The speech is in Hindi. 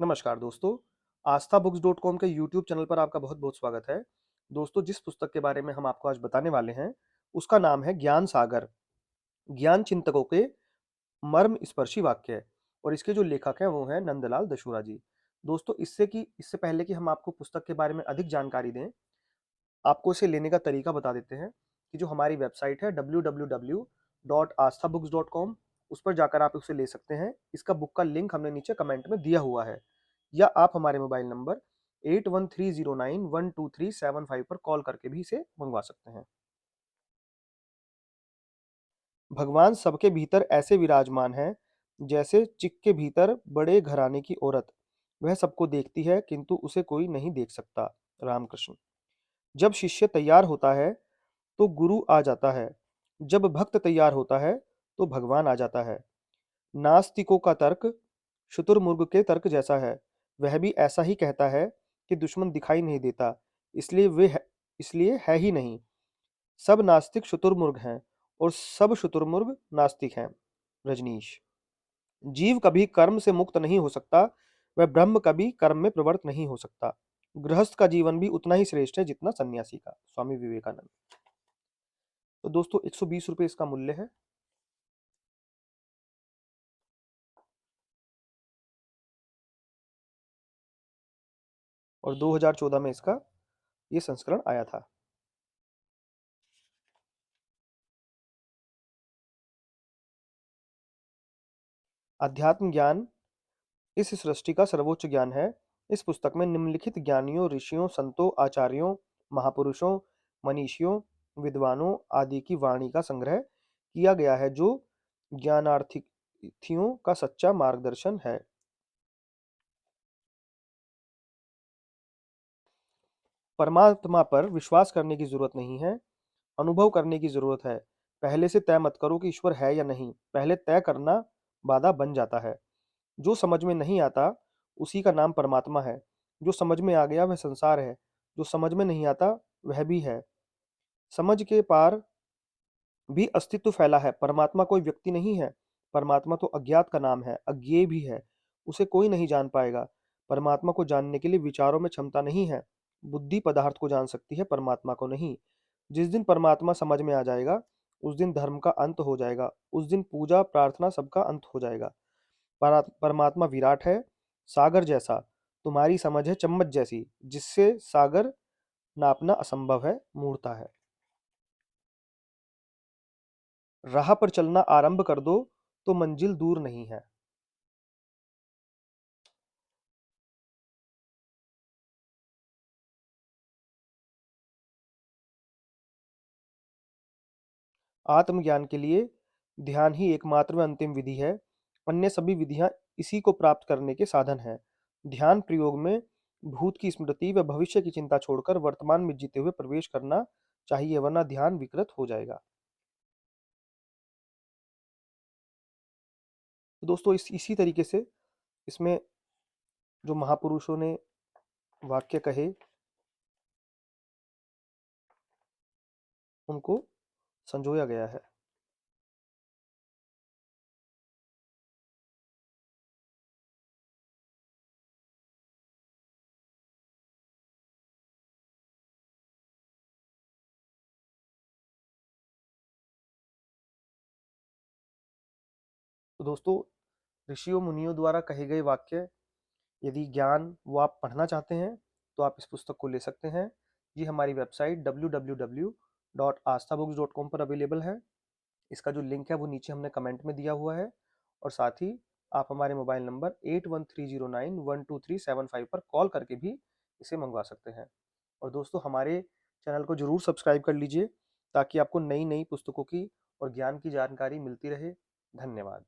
नमस्कार दोस्तों, आस्था बुक्स डॉट कॉम के यूट्यूब चैनल पर आपका बहुत-बहुत स्वागत है। दोस्तों, जिस पुस्तक के बारे में हम आपको आज बताने वाले हैं, उसका नाम है ज्ञान सागर, ज्ञान चिंतकों के मर्म स्पर्शी वाक्य और इसके जो लेखक हैं वो हैं नंदलाल दशूरा जी। दोस्तों, इससे पहले कि हम आपको पुस्तक के बारे में अधिक जानकारी दें, आपको इसे लेने का तरीका बता देते हैं कि जो हमारी वेबसाइट है www.asthabooks.com उस पर जाकर आप उसे ले सकते हैं। इसका बुक का लिंक हमने नीचे कमेंट में दिया हुआ है या आप हमारे मोबाइल नंबर 8130912375 पर कॉल करके भी इसे मंगवा सकते हैं। भगवान सबके भीतर ऐसे विराजमान हैं जैसे चिक के भीतर बड़े घराने की औरत। वह सबको देखती है किंतु उसे कोई नहीं देख सकता। रामकृष्ण। जब शिष्य तैयार होता है तो गुरु आ जाता है। जब भक्त तैयार होता है तो भगवान आ जाता है। नास्तिकों का तर्क शुतुरमुर्ग के तर्क जैसा है। वह भी ऐसा ही कहता है कि दुश्मन दिखाई नहीं देता, इसलिए है ही नहीं। सब नास्तिक शुतुरमुर्ग हैं और सब शुतुरमुर्ग नास्तिक हैं। रजनीश। जीव कभी कर्म से मुक्त नहीं हो सकता, वह ब्रह्म कभी कर्म में प्रवृत्त नहीं हो सकता। गृहस्थ का जीवन भी उतना ही श्रेष्ठ है जितना सन्यासी का। स्वामी विवेकानंद। तो दोस्तों, 120 रुपये इसका मूल्य है। और 2014 में इसका ये संस्करण आया था। अध्यात्म ज्ञान इस सृष्टि का सर्वोच्च ज्ञान है। इस पुस्तक में निम्नलिखित ज्ञानियों, ऋषियों, संतों, आचार्यों, महापुरुषों, मनीषियों, विद्वानों आदि की वाणी का संग्रह किया गया है जो ज्ञानार्थियों का सच्चा मार्गदर्शन है। परमात्मा पर विश्वास करने की जरूरत नहीं है, अनुभव करने की जरूरत है। पहले से तय मत करो कि ईश्वर है या नहीं, पहले तय करना बाधा बन जाता है। जो समझ में नहीं आता उसी का नाम परमात्मा है। जो समझ में आ गया वह संसार है। जो समझ में नहीं आता वह भी है। समझ के पार भी अस्तित्व फैला है। परमात्मा कोई व्यक्ति नहीं है। परमात्मा तो अज्ञात का नाम है, अज्ञेय भी है। उसे कोई नहीं जान पाएगा। परमात्मा को जानने के लिए विचारों में क्षमता नहीं है। बुद्धि पदार्थ को जान सकती है, परमात्मा को नहीं। जिस दिन परमात्मा समझ में आ जाएगा उस दिन धर्म का अंत हो जाएगा। उस दिन पूजा प्रार्थना सबका अंत हो जाएगा। परमात्मा विराट है, सागर जैसा। तुम्हारी समझ है चम्मच जैसी, जिससे सागर नापना असंभव है, मूर्ता है। राह पर चलना आरंभ कर दो तो मंजिल दूर नहीं है। आत्मज्ञान के लिए ध्यान ही एकमात्र व अंतिम विधि है। अन्य सभी विधियां इसी को प्राप्त करने के साधन हैं। ध्यान प्रयोग में भूत की स्मृति व भविष्य की चिंता छोड़कर वर्तमान में जीते हुए प्रवेश करना चाहिए, वरना ध्यान विकृत हो जाएगा। तो दोस्तों, इसी तरीके से इसमें जो महापुरुषों ने वाक्य कहे उनको संजोया गया है। तो दोस्तों, ऋषियों मुनियों द्वारा कहे गए वाक्य यदि ज्ञान वो आप पढ़ना चाहते हैं तो आप इस पुस्तक को ले सकते हैं। ये हमारी वेबसाइट www.asthabooks.com पर अवेलेबल है। इसका जो लिंक है वो नीचे हमने कमेंट में दिया हुआ है। और साथ ही आप हमारे मोबाइल नंबर 8130912375 पर कॉल करके भी इसे मंगवा सकते हैं। और दोस्तों, हमारे चैनल को जरूर सब्सक्राइब कर लीजिए ताकि आपको नई नई पुस्तकों की और ज्ञान की जानकारी मिलती रहे। धन्यवाद।